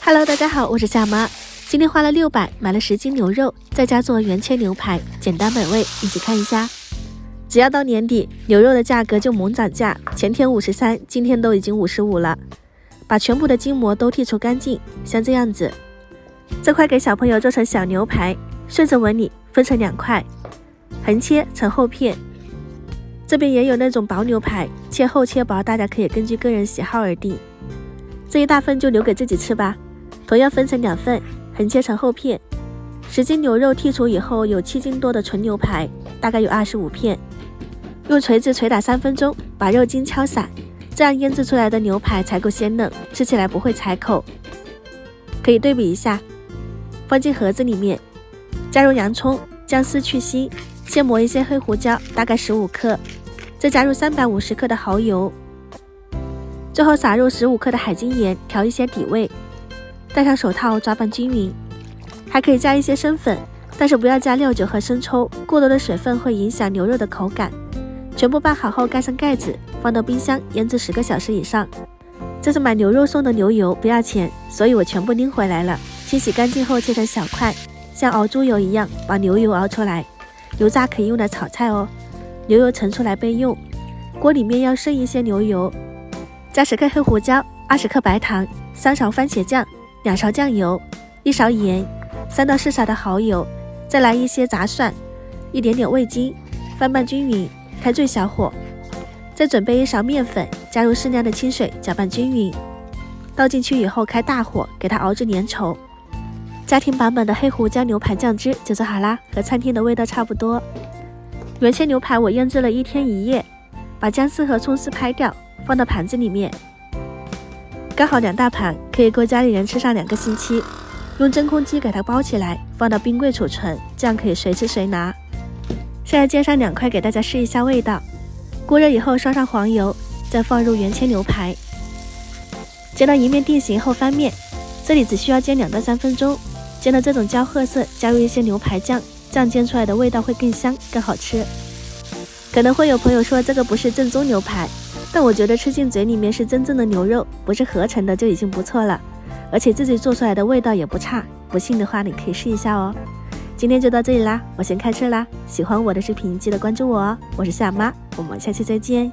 Hello， 大家好，我是夏妈。今天花了600买了10斤牛肉，在家做原切牛排，简单美味，一起看一下。只要到年底，牛肉的价格就猛涨价，前天53，今天都已经55了。把全部的筋膜都剔除干净，像这样子。这块给小朋友做成小牛排，顺着纹理分成2块，横切成厚片。这边也有那种薄牛排，切厚切薄，大家可以根据个人喜好而定。这一大份就留给自己吃吧。同样分成2份，横切成厚片。10斤牛肉剔除以后，有7斤多的纯牛排，大概有25片。用锤子捶打3分钟，把肉筋敲散，这样腌制出来的牛排才够鲜嫩，吃起来不会踩口。可以对比一下。放进盒子里面，加入洋葱、姜丝去腥，先磨一些黑胡椒，大概15克，再加入350克的蚝油，最后撒入15克的海精盐，调一些底味。戴上手套抓拌均匀，还可以加一些生粉，但是不要加料酒和生抽，过多的水分会影响牛肉的口感。全部拌好后盖上盖子，放到冰箱腌制10个小时以上。这是买牛肉送的牛油，不要钱，所以我全部拎回来了。清洗干净后切成小块，像熬猪油一样把牛油熬出来。油渣可以用来炒菜哦，牛油盛出来备用。锅里面要剩一些牛油，加10克黑胡椒、20克白糖、3勺番茄酱、2勺酱油、1勺盐、3到4勺的蚝油，再来一些杂蒜，一点点味精，翻拌均匀，开最小火。再准备1勺面粉，加入适量的清水，搅拌均匀。倒进去以后开大火，给它熬至粘稠。家庭版本的黑胡椒牛排酱汁就做好啦，和餐厅的味道差不多。原切牛排我腌制了1天1夜，把姜丝和葱丝拍掉，放到盘子里面。刚好2大盘，可以够家里人吃上2个星期。用真空机给它包起来，放到冰柜储存，这样可以随吃随拿。现在煎上2块给大家试一下味道。锅热以后刷上黄油，再放入原切牛排。煎到一面定型后翻面，这里只需要煎2到3分钟。煎到这种焦褐色，加入一些牛排酱，这样煎出来的味道会更香更好吃。可能会有朋友说这个不是正宗牛排，但我觉得吃进嘴里面是真正的牛肉，不是合成的就已经不错了，而且自己做出来的味道也不差。不信的话你可以试一下哦。今天就到这里啦，我先开吃啦。喜欢我的视频记得关注我哦，我是夏妈，我们下期再见。